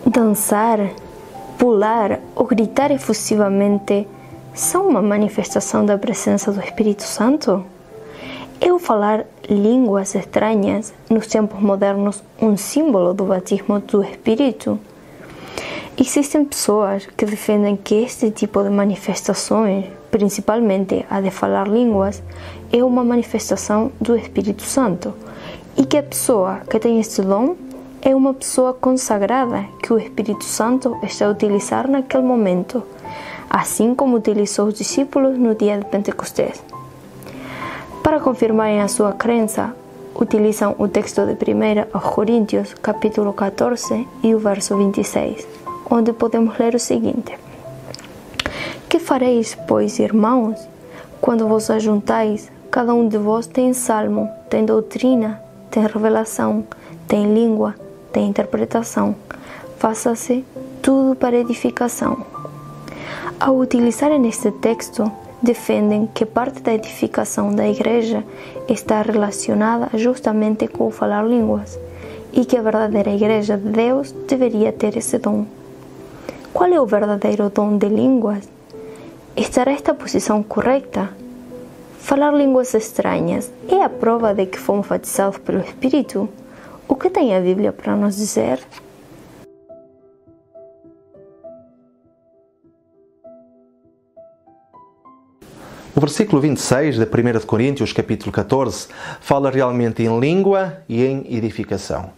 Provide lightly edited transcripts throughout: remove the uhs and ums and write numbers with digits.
Dançar, pular ou gritar efusivamente são uma manifestação da presença do Espírito Santo? É o falar línguas estranhas nos tempos modernos um símbolo do batismo do Espírito? Existem pessoas que defendem que este tipo de manifestações, principalmente a de falar línguas, é uma manifestação do Espírito Santo e que a pessoa que tem este dom é uma pessoa consagrada que o Espírito Santo está a utilizar naquele momento, assim como utilizou os discípulos no dia de Pentecostés. Para confirmarem a sua crença, utilizam o texto de 1 aos Coríntios, capítulo 14 e o verso 26, onde podemos ler o seguinte: Que fareis, pois, irmãos, quando vos ajuntais? Cada um de vós tem salmo, tem doutrina, tem revelação, tem língua, tem interpretação. Faça-se tudo para edificação. Ao utilizarem este texto, defendem que parte da edificação da igreja está relacionada justamente com o falar línguas e que a verdadeira igreja de Deus deveria ter esse dom. Qual é o verdadeiro dom de línguas? Estará esta posição correta? Falar línguas estranhas é a prova de que fomos batizados pelo Espírito? O que tem a Bíblia para nos dizer? O versículo 26 de 1 Coríntios, capítulo 14, fala realmente em língua e em edificação.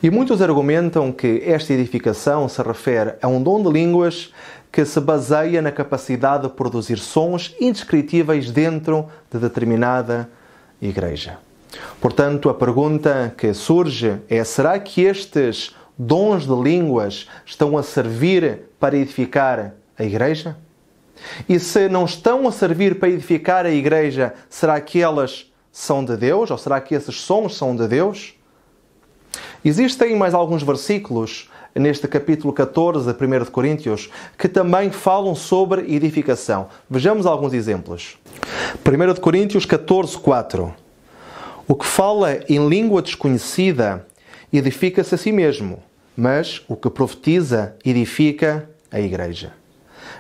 E muitos argumentam que esta edificação se refere a um dom de línguas que se baseia na capacidade de produzir sons indescritíveis dentro de determinada igreja. Portanto, a pergunta que surge é: será que estes dons de línguas estão a servir para edificar a igreja? E se não estão a servir para edificar a igreja, será que elas são de Deus? Ou será que esses sons são de Deus? Existem mais alguns versículos neste capítulo 14 de 1 de Coríntios que também falam sobre edificação. Vejamos alguns exemplos. 1 de Coríntios 14, 4. O que fala em língua desconhecida edifica-se a si mesmo, mas o que profetiza edifica a igreja.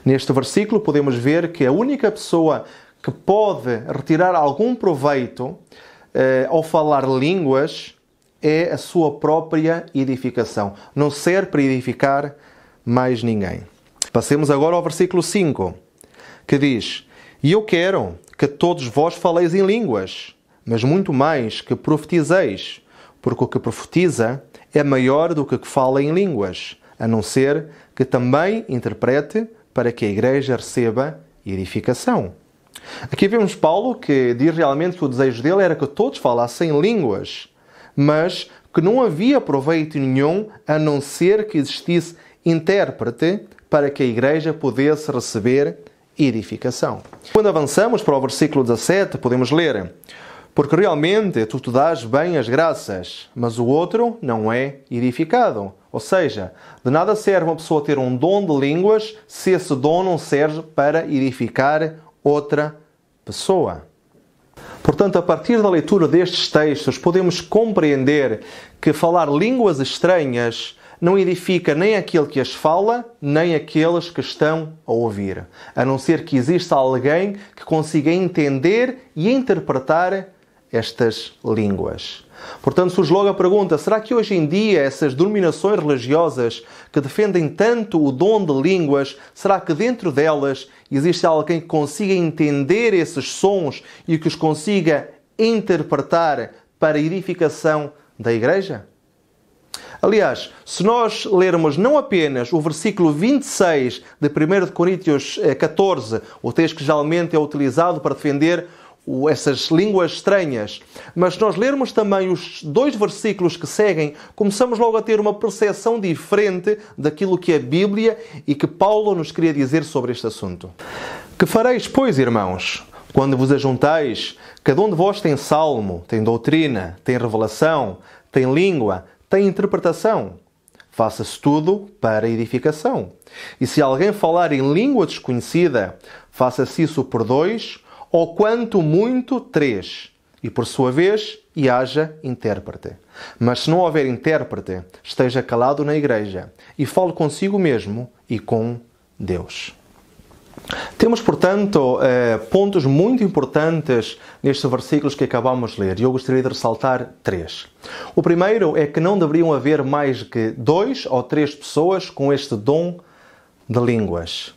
Neste versículo podemos ver que a única pessoa que pode retirar algum proveito ao falar línguas é a sua própria edificação. Não serve para edificar mais ninguém. Passemos agora ao versículo 5, que diz: E eu quero que todos vós faleis em línguas, mas muito mais que profetizeis, porque o que profetiza é maior do que o que fala em línguas, a não ser que também interprete, para que a igreja receba edificação. Aqui vemos Paulo que diz realmente que o desejo dele era que todos falassem línguas, mas que não havia proveito nenhum a não ser que existisse intérprete para que a igreja pudesse receber edificação. Quando avançamos para o versículo 17, podemos ler: Porque realmente tu te dás bem as graças, mas o outro não é edificado. Ou seja, de nada serve uma pessoa ter um dom de línguas se esse dom não serve para edificar outra pessoa. Portanto, a partir da leitura destes textos, podemos compreender que falar línguas estranhas não edifica nem aquele que as fala, nem aqueles que estão a ouvir, a não ser que exista alguém que consiga entender e interpretar estas línguas. Portanto, surge logo a pergunta: será que hoje em dia essas denominações religiosas que defendem tanto o dom de línguas, será que dentro delas existe alguém que consiga entender esses sons e que os consiga interpretar para a edificação da igreja? Aliás, se nós lermos não apenas o versículo 26 de 1 de Coríntios 14, o texto que geralmente é utilizado para defender essas línguas estranhas, mas se nós lermos também os dois versículos que seguem, começamos logo a ter uma percepção diferente daquilo que é a Bíblia e que Paulo nos queria dizer sobre este assunto. Que fareis, pois, irmãos, quando vos ajuntais? Cada um de vós tem salmo, tem doutrina, tem revelação, tem língua, tem interpretação. Faça-se tudo para a edificação. E se alguém falar em língua desconhecida, faça-se isso por 2, ou quanto muito 3, e por sua vez e haja intérprete. Mas se não houver intérprete, esteja calado na igreja e fale consigo mesmo e com Deus. Temos, portanto, pontos muito importantes nestes versículos que acabamos de ler e eu gostaria de ressaltar 3. O primeiro é que não deveriam haver mais que 2 ou 3 pessoas com este dom de línguas.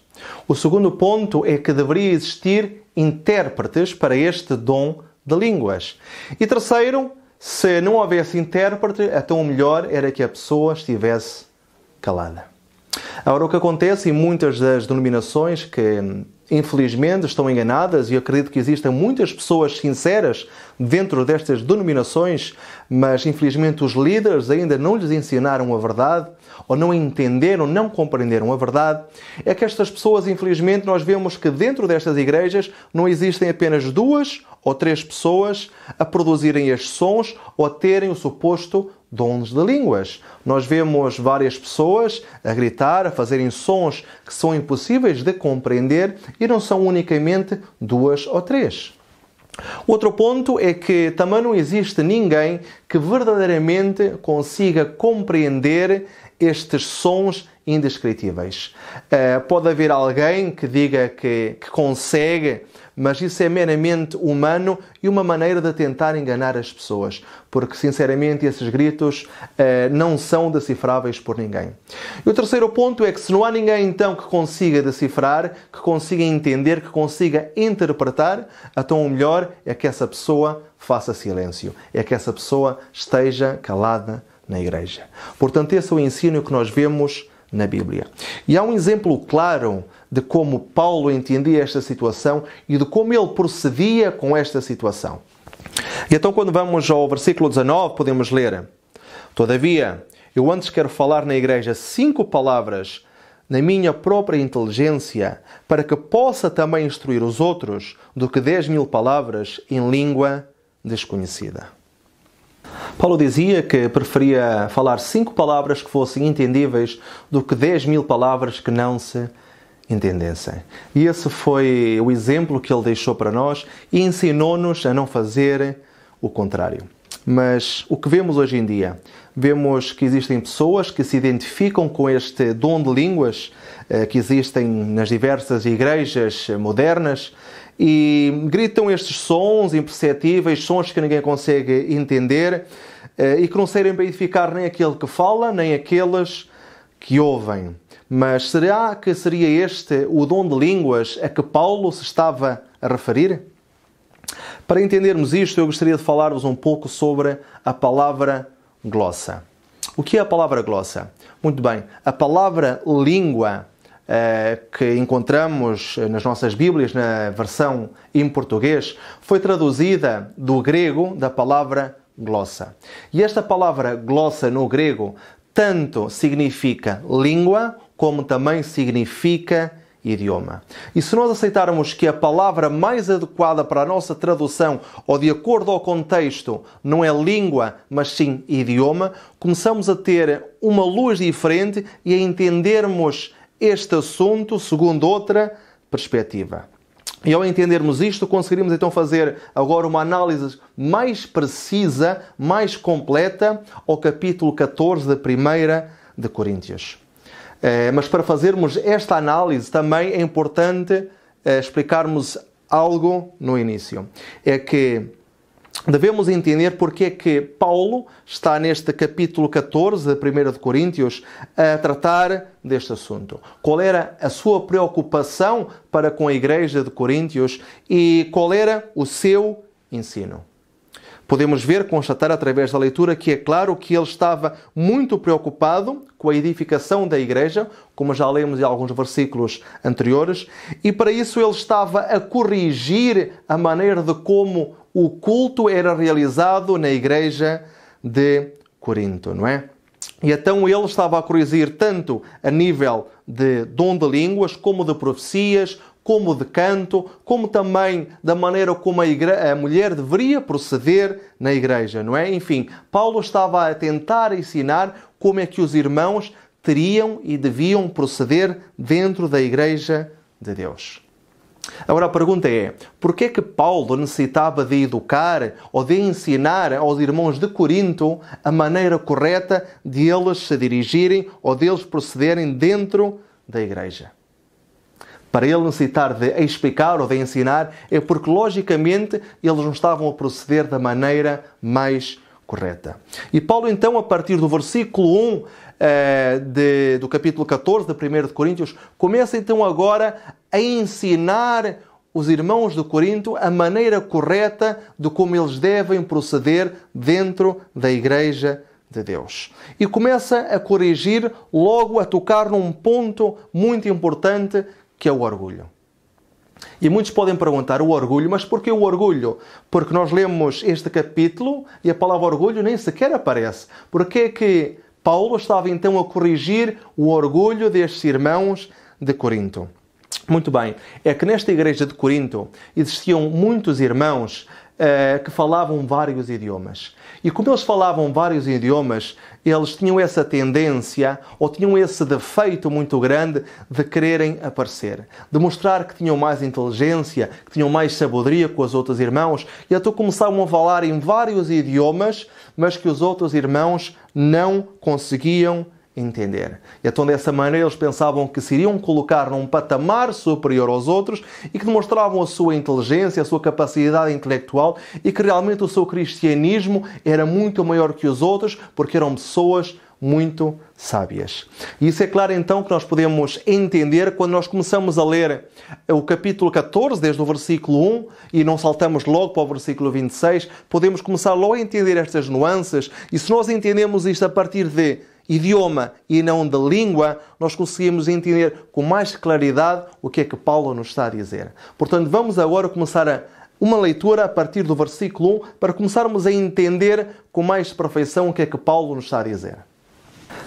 O segundo ponto é que deveria existir intérpretes para este dom de línguas. E terceiro, se não houvesse intérprete, então o melhor era que a pessoa estivesse calada. Agora, o que acontece em muitas das denominações que, infelizmente, estão enganadas, e eu acredito que existem muitas pessoas sinceras dentro destas denominações, mas, infelizmente, os líderes ainda não lhes ensinaram a verdade, ou não entenderam, não compreenderam a verdade, é que estas pessoas, infelizmente, nós vemos que dentro destas igrejas não existem apenas 2 ou 3 pessoas a produzirem estes sons ou a terem o suposto dons de línguas. Nós vemos várias pessoas a gritar, a fazerem sons que são impossíveis de compreender e não são unicamente 2 ou 3. Outro ponto é que também não existe ninguém que verdadeiramente consiga compreender estes sons indescritíveis. Pode haver alguém que diga que consegue, mas isso é meramente humano e uma maneira de tentar enganar as pessoas, porque sinceramente esses gritos não são decifráveis por ninguém. E o terceiro ponto é que se não há ninguém então que consiga decifrar, que consiga entender, que consiga interpretar, então o melhor é que essa pessoa faça silêncio, é que essa pessoa esteja calada na igreja. Portanto, esse é o ensino que nós vemos na Bíblia. E há um exemplo claro de como Paulo entendia esta situação e de como ele procedia com esta situação. E então, quando vamos ao versículo 19, podemos ler: Todavia, eu antes quero falar na igreja 5 palavras na minha própria inteligência, para que possa também instruir os outros, do que 10.000 palavras em língua desconhecida. Paulo dizia que preferia falar 5 palavras que fossem entendíveis do que 10.000 palavras que não se entendessem. E esse foi o exemplo que ele deixou para nós e ensinou-nos a não fazer o contrário. Mas o que vemos hoje em dia? Vemos que existem pessoas que se identificam com este dom de línguas que existem nas diversas igrejas modernas e gritam estes sons imperceptíveis, sons que ninguém consegue entender e que não servem para edificar nem aquele que fala, nem aqueles que ouvem. Mas será que seria este o dom de línguas a que Paulo se estava a referir? Para entendermos isto, eu gostaria de falar-vos um pouco sobre a palavra glossa. O que é a palavra glossa? Muito bem, a palavra língua que encontramos nas nossas Bíblias, na versão em português, foi traduzida do grego da palavra glossa. E esta palavra glossa no grego tanto significa língua, como também significa idioma. E se nós aceitarmos que a palavra mais adequada para a nossa tradução, ou de acordo ao contexto, não é língua, mas sim idioma, começamos a ter uma luz diferente e a entendermos este assunto segundo outra perspectiva. E ao entendermos isto, conseguiremos então fazer agora uma análise mais precisa, mais completa ao capítulo 14 da 1 de Coríntios. Mas para fazermos esta análise também é importante explicarmos algo no início. É que devemos entender porque é que Paulo está neste capítulo 14 da 1 de Coríntios a tratar deste assunto. Qual era a sua preocupação para com a igreja de Coríntios e qual era o seu ensino. Podemos ver, constatar através da leitura que é claro que ele estava muito preocupado com a edificação da igreja, como já lemos em alguns versículos anteriores, e para isso ele estava a corrigir a maneira de como o culto era realizado na igreja de Corinto, não é? E então ele estava a corrigir tanto a nível de dom de línguas, como de profecias, como de canto, como também da maneira como a mulher deveria proceder na igreja, não é? Enfim, Paulo estava a tentar ensinar como é que os irmãos teriam e deviam proceder dentro da igreja de Deus. Agora a pergunta é, por que é que Paulo necessitava de educar ou de ensinar aos irmãos de Corinto a maneira correta de eles se dirigirem ou de eles procederem dentro da igreja? Para ele necessitar de explicar ou de ensinar é porque, logicamente, eles não estavam a proceder da maneira mais correta. E Paulo, então, a partir do versículo 1 do capítulo 14 de 1 de Coríntios, começa então agora a ensinar os irmãos de Corinto a maneira correta de como eles devem proceder dentro da igreja de Deus. E começa a corrigir, logo a tocar num ponto muito importante, que é o orgulho. E muitos podem perguntar, o orgulho, mas porquê o orgulho? Porque nós lemos este capítulo e a palavra orgulho nem sequer aparece. Porquê é que Paulo estava então a corrigir o orgulho destes irmãos de Corinto? Muito bem, é que nesta igreja de Corinto existiam muitos irmãos que falavam vários idiomas. E como eles falavam vários idiomas, eles tinham essa tendência, ou tinham esse defeito muito grande de quererem aparecer. De mostrar que tinham mais inteligência, que tinham mais sabedoria que os outros irmãos. E então começavam a falar em vários idiomas, mas que os outros irmãos não conseguiam entender. E então dessa maneira eles pensavam que se iriam colocar num patamar superior aos outros e que demonstravam a sua inteligência, a sua capacidade intelectual e que realmente o seu cristianismo era muito maior que os outros porque eram pessoas muito sábias. E isso é claro então que nós podemos entender quando nós começamos a ler o capítulo 14, desde o versículo 1, e não saltamos logo para o versículo 26, podemos começar logo a entender estas nuances, e se nós entendemos isto a partir de idioma e não de língua, nós conseguimos entender com mais claridade o que é que Paulo nos está a dizer. Portanto, vamos agora começar uma leitura a partir do versículo 1 para começarmos a entender com mais perfeição o que é que Paulo nos está a dizer.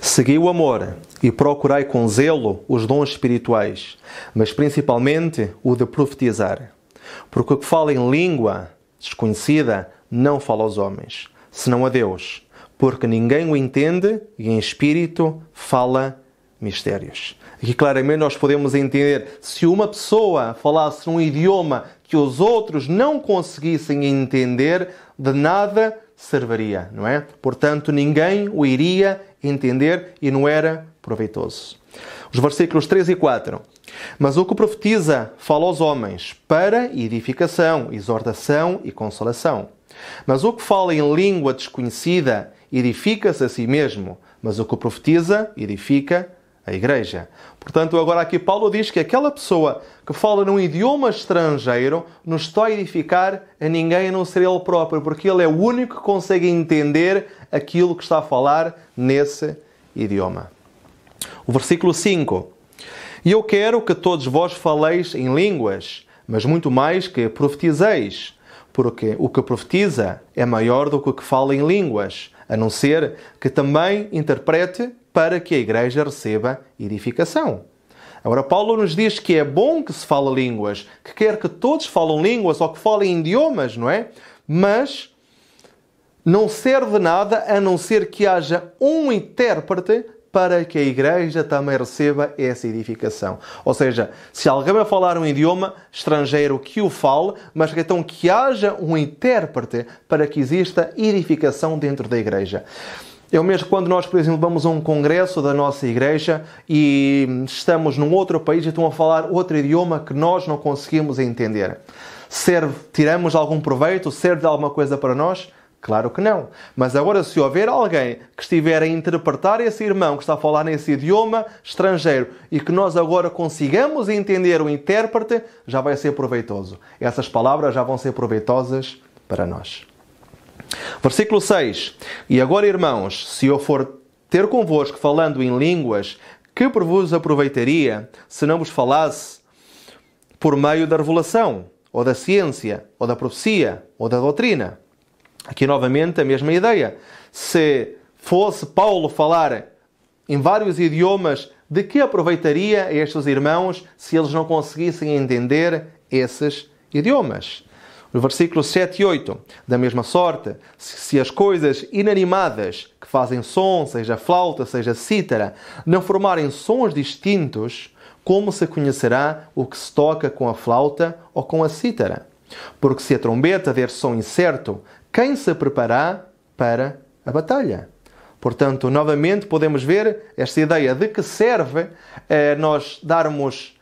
Segui o amor e procurai com zelo os dons espirituais, mas principalmente o de profetizar. Porque o que fala em língua desconhecida não fala aos homens, senão a Deus. Porque ninguém o entende e em espírito fala mistérios. Aqui claramente nós podemos entender, se uma pessoa falasse num idioma que os outros não conseguissem entender, de nada serviria, não é? Portanto, ninguém o iria entender e não era proveitoso. Os versículos 3 e 4. Mas o que profetiza fala aos homens para edificação, exortação e consolação. Mas o que fala em língua desconhecida edifica-se a si mesmo, mas o que profetiza edifica a igreja. Portanto, agora aqui Paulo diz que aquela pessoa que fala num idioma estrangeiro não está a edificar a ninguém a não ser ele próprio, porque ele é o único que consegue entender aquilo que está a falar nesse idioma. O versículo 5. E eu quero que todos vós faleis em línguas, mas muito mais que profetizeis, porque o que profetiza é maior do que o que fala em línguas, a não ser que também interprete para que a igreja receba edificação. Agora, Paulo nos diz que é bom que se fale línguas, que quer que todos falem línguas ou que falem idiomas, não é? Mas não serve de nada a não ser que haja um intérprete para que a igreja também receba essa edificação. Ou seja, se alguém vai falar um idioma estrangeiro, que o fale, mas que então que haja um intérprete para que exista edificação dentro da igreja. É o mesmo quando nós, por exemplo, vamos a um congresso da nossa igreja e estamos num outro país e estão a falar outro idioma que nós não conseguimos entender. Tiramos algum proveito? Serve de alguma coisa para nós? Claro que não. Mas agora, se houver alguém que estiver a interpretar esse irmão que está a falar nesse idioma estrangeiro e que nós agora consigamos entender o intérprete, já vai ser proveitoso. Essas palavras já vão ser proveitosas para nós. Versículo 6. E agora, irmãos, se eu for ter convosco falando em línguas, que vos aproveitaria se não vos falasse por meio da revelação, ou da ciência, ou da profecia, ou da doutrina? Aqui novamente a mesma ideia. Se fosse Paulo falar em vários idiomas, de que aproveitaria estes irmãos se eles não conseguissem entender esses idiomas? No versículo 7 e 8, da mesma sorte, se as coisas inanimadas que fazem som, seja flauta, seja cítara, não formarem sons distintos, como se conhecerá o que se toca com a flauta ou com a cítara? Porque se a trombeta der som incerto, quem se preparará para a batalha? Portanto, novamente podemos ver esta ideia de que serve nós darmos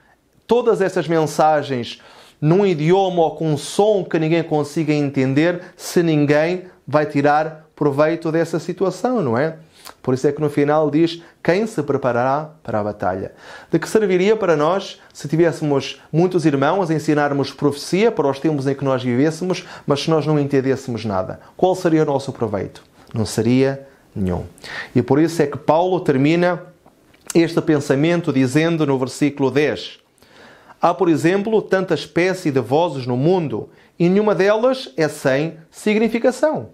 todas essas mensagens num idioma ou com um som que ninguém consiga entender, se ninguém vai tirar proveito dessa situação, não é? Por isso é que no final diz quem se preparará para a batalha. De que serviria para nós se tivéssemos muitos irmãos a ensinarmos profecia para os tempos em que nós vivêssemos, mas se nós não entendêssemos nada? Qual seria o nosso proveito? Não seria nenhum. E por isso é que Paulo termina este pensamento dizendo no versículo 10: há, por exemplo, tanta espécie de vozes no mundo e nenhuma delas é sem significação.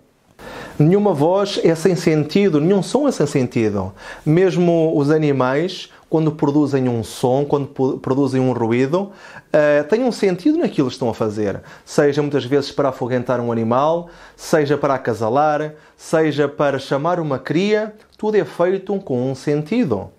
Nenhuma voz é sem sentido, nenhum som é sem sentido. Mesmo os animais, quando produzem um som, quando produzem um ruído, têm um sentido naquilo que estão a fazer. Seja muitas vezes para afoguentar um animal, seja para acasalar, seja para chamar uma cria, tudo é feito com um sentido.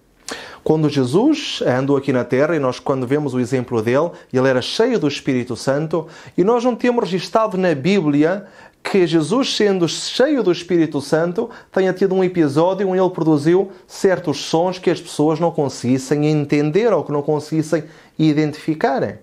Quando Jesus andou aqui na Terra, e nós quando vemos o exemplo dele, ele era cheio do Espírito Santo, e nós não temos registado na Bíblia que Jesus, sendo cheio do Espírito Santo, tenha tido um episódio onde ele produziu certos sons que as pessoas não conseguissem entender ou que não conseguissem identificar.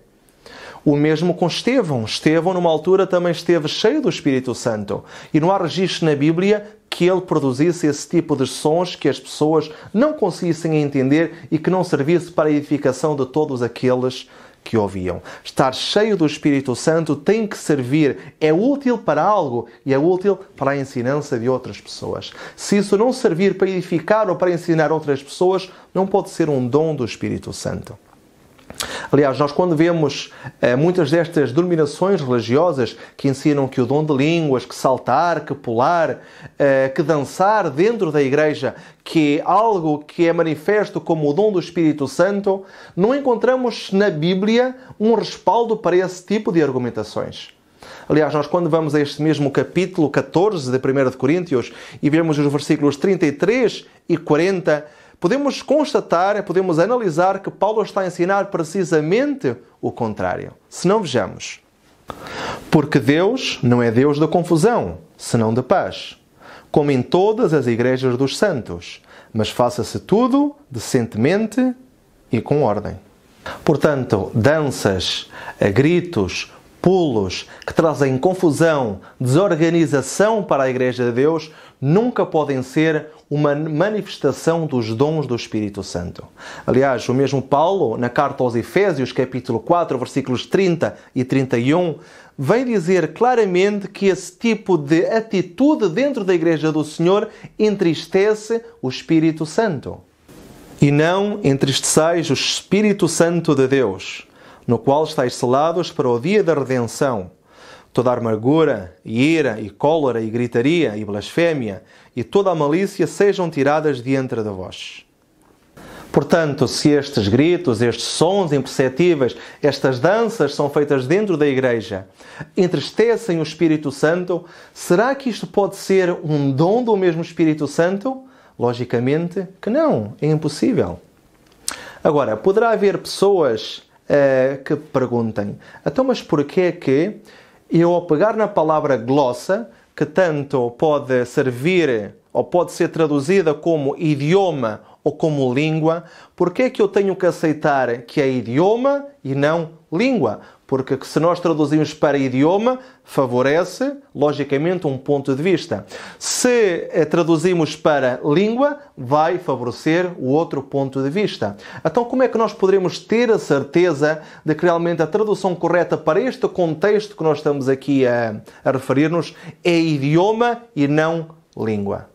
O mesmo com Estevão. Estevão, numa altura, também esteve cheio do Espírito Santo. E não há registro na Bíblia que ele produzisse esse tipo de sons que as pessoas não conseguissem entender e que não servisse para a edificação de todos aqueles que ouviam. Estar cheio do Espírito Santo tem que servir, é útil para algo e é útil para a ensinança de outras pessoas. Se isso não servir para edificar ou para ensinar outras pessoas, não pode ser um dom do Espírito Santo. Aliás, nós quando vemos muitas destas denominações religiosas que ensinam que o dom de línguas, que saltar, que pular, que dançar dentro da igreja, que é algo que é manifesto como o dom do Espírito Santo, não encontramos na Bíblia um respaldo para esse tipo de argumentações. Aliás, nós quando vamos a este mesmo capítulo 14 de 1 de Coríntios e vemos os versículos 33 e 40, podemos constatar, podemos analisar que Paulo está a ensinar precisamente o contrário. Se não, vejamos. Porque Deus não é Deus da confusão, senão de paz, como em todas as igrejas dos santos, mas faça-se tudo decentemente e com ordem. Portanto, danças, gritos, pulos que trazem confusão, desorganização para a Igreja de Deus nunca podem ser uma manifestação dos dons do Espírito Santo. Aliás, o mesmo Paulo, na carta aos Efésios, capítulo 4, versículos 30 e 31, vem dizer claramente que esse tipo de atitude dentro da Igreja do Senhor entristece o Espírito Santo. E não entristeçais o Espírito Santo de Deus, no qual estáis selados para o dia da redenção. Toda a amargura, e ira, e cólera, e gritaria, e blasfémia, e toda a malícia sejam tiradas de entre de vós. Portanto, se estes gritos, estes sons imperceptíveis, estas danças são feitas dentro da igreja, entristecem o Espírito Santo, será que isto pode ser um dom do mesmo Espírito Santo? Logicamente que não, é impossível. Agora, poderá haver pessoas que perguntem, então mas porquê é que eu, ao pegar na palavra glossa, que tanto pode servir ou pode ser traduzida como idioma ou como língua, porquê é que eu tenho que aceitar que é idioma e não língua? Porque se nós traduzimos para idioma, favorece, logicamente, um ponto de vista. Se traduzimos para língua, vai favorecer o outro ponto de vista. Então, como é que nós poderemos ter a certeza de que realmente a tradução correta para este contexto que nós estamos aqui a referir-nos é idioma e não língua?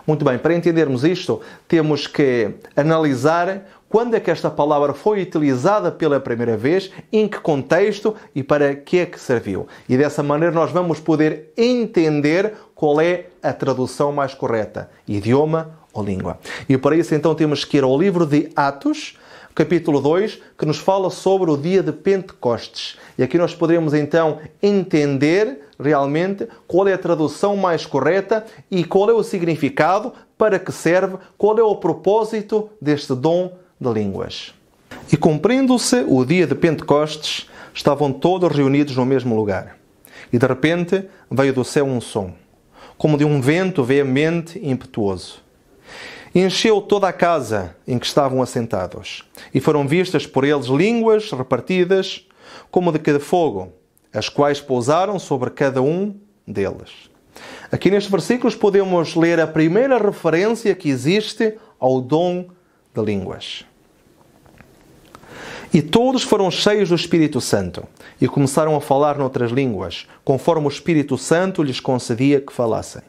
Muito bem, para entendermos isto, temos que analisar quando é que esta palavra foi utilizada pela primeira vez, em que contexto e para que é que serviu. E dessa maneira nós vamos poder entender qual é a tradução mais correta, idioma ou língua. E para isso então temos que ir ao livro de Atos, capítulo 2, que nos fala sobre o dia de Pentecostes. E aqui nós poderemos então entender realmente qual é a tradução mais correta e qual é o significado, para que serve, qual é o propósito deste dom de línguas. E cumprindo-se o dia de Pentecostes, estavam todos reunidos no mesmo lugar. E de repente veio do céu um som, como de um vento veemente e impetuoso. E encheu toda a casa em que estavam assentados. E foram vistas por eles línguas repartidas, como de fogo, as quais pousaram sobre cada um deles. Aqui nestes versículos podemos ler a primeira referência que existe ao dom de línguas. E todos foram cheios do Espírito Santo e começaram a falar noutras línguas, conforme o Espírito Santo lhes concedia que falassem.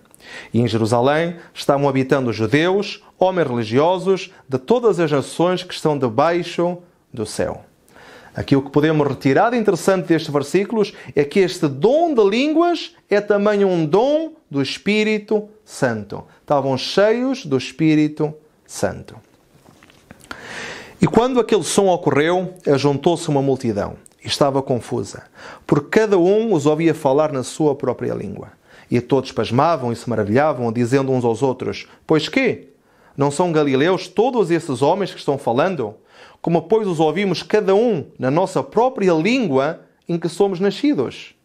E em Jerusalém estavam habitando judeus, homens religiosos de todas as nações que estão debaixo do céu. Aqui o que podemos retirar de interessante destes versículos é que este dom de línguas é também um dom do Espírito Santo. Estavam cheios do Espírito Santo. E quando aquele som ocorreu, ajuntou-se uma multidão e estava confusa, porque cada um os ouvia falar na sua própria língua. E todos pasmavam e se maravilhavam, dizendo uns aos outros: Pois quê? Não são galileus todos esses homens que estão falando? Como, pois, os ouvimos cada um na nossa própria língua em que somos nascidos?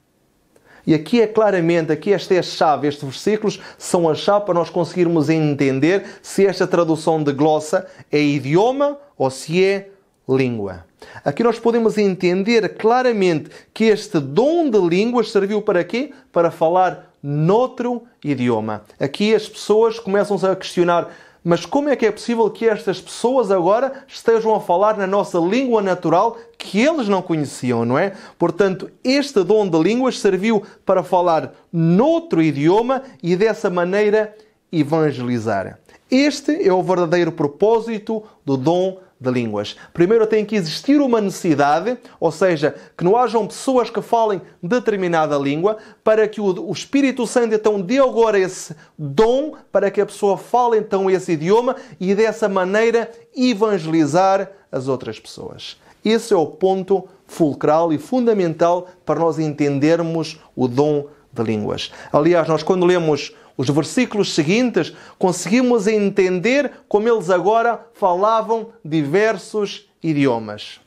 E aqui é claramente, esta é a chave, estes versículos são a chave para nós conseguirmos entender se esta tradução de glossa é idioma ou se é língua. Aqui nós podemos entender claramente que este dom de línguas serviu para quê? Para falar noutro idioma. Aqui as pessoas começam-se a questionar: mas como é que é possível que estas pessoas agora estejam a falar na nossa língua natural que eles não conheciam, não é? Portanto, este dom de línguas serviu para falar noutro idioma e dessa maneira evangelizar. Este é o verdadeiro propósito do dom de línguas. Primeiro tem que existir uma necessidade, ou seja, que não hajam pessoas que falem determinada língua, para que o Espírito Santo então dê agora esse dom, para que a pessoa fale então esse idioma e dessa maneira evangelizar as outras pessoas. Esse é o ponto fulcral e fundamental para nós entendermos o dom de línguas. Aliás, nós quando lemos os versículos seguintes, conseguimos entender como eles agora falavam diversos idiomas.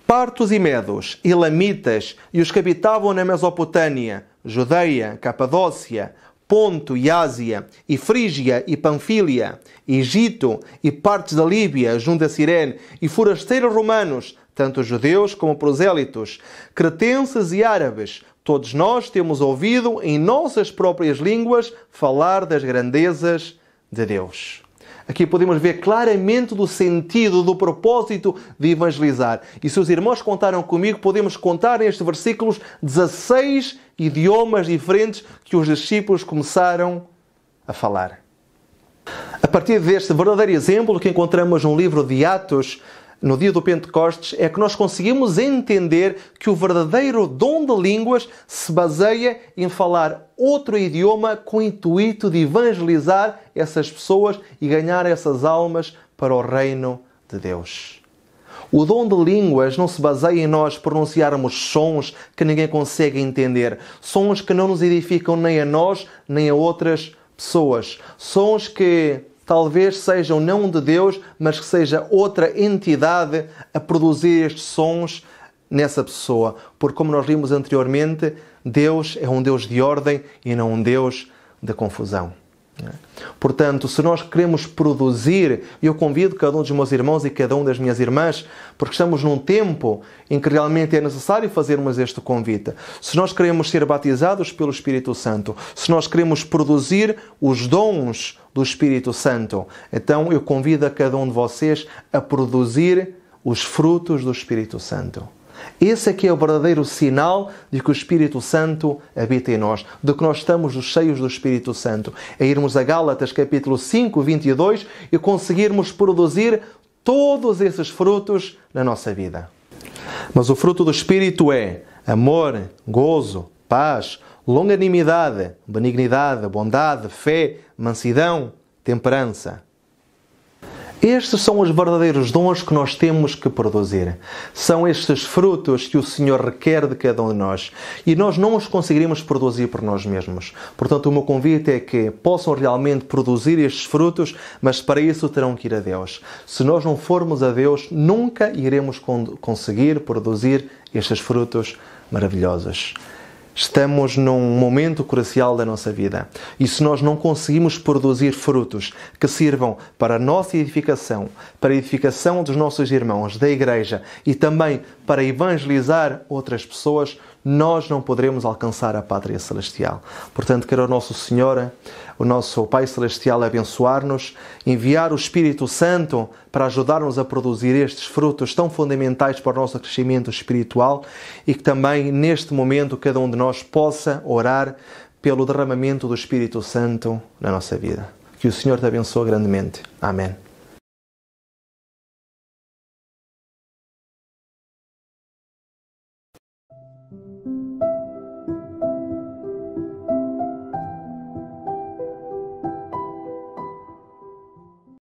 Partos e medos, elamitas e os que habitavam na Mesopotâmia, Judeia, Capadócia, Ponto e Ásia, e Frígia e Panfília, Egito e partes da Líbia junto a Cirene, e forasteiros romanos, tanto judeus como prosélitos, cretenses e árabes, todos nós temos ouvido em nossas próprias línguas falar das grandezas de Deus. Aqui podemos ver claramente do sentido, do propósito de evangelizar. E se os irmãos contaram comigo, podemos contar nestes versículos 16 idiomas diferentes que os discípulos começaram a falar. A partir deste verdadeiro exemplo que encontramos no livro de Atos, no dia do Pentecostes, é que nós conseguimos entender que o verdadeiro dom de línguas se baseia em falar outro idioma com o intuito de evangelizar essas pessoas e ganhar essas almas para o reino de Deus. O dom de línguas não se baseia em nós pronunciarmos sons que ninguém consegue entender, sons que não nos edificam nem a nós nem a outras pessoas, sons que talvez sejam não de Deus, mas que seja outra entidade a produzir estes sons nessa pessoa. Porque, como nós vimos anteriormente, Deus é um Deus de ordem e não um Deus de confusão. Portanto, se nós queremos produzir, eu convido cada um dos meus irmãos e cada uma das minhas irmãs, porque estamos num tempo em que realmente é necessário fazermos este convite. Se nós queremos ser batizados pelo Espírito Santo, se nós queremos produzir os dons do Espírito Santo, então eu convido a cada um de vocês a produzir os frutos do Espírito Santo. Esse aqui é o verdadeiro sinal de que o Espírito Santo habita em nós, de que nós estamos cheios do Espírito Santo. É irmos a Gálatas capítulo 5, 22 e conseguirmos produzir todos esses frutos na nossa vida. Mas o fruto do Espírito é amor, gozo, paz, longanimidade, benignidade, bondade, fé, mansidão, temperança. Estes são os verdadeiros dons que nós temos que produzir. São estes frutos que o Senhor requer de cada um de nós. E nós não os conseguiremos produzir por nós mesmos. Portanto, o meu convite é que possam realmente produzir estes frutos, mas para isso terão que ir a Deus. Se nós não formos a Deus, nunca iremos conseguir produzir estes frutos maravilhosos. Estamos num momento crucial da nossa vida. E se nós não conseguimos produzir frutos que sirvam para a nossa edificação, para a edificação dos nossos irmãos, da Igreja e também para evangelizar outras pessoas, nós não poderemos alcançar a Pátria Celestial. Portanto, quero o nosso Senhor, o nosso Pai Celestial abençoar-nos, enviar o Espírito Santo para ajudar-nos a produzir estes frutos tão fundamentais para o nosso crescimento espiritual e que também, neste momento, cada um de nós possa orar pelo derramamento do Espírito Santo na nossa vida. Que o Senhor te abençoe grandemente. Amém.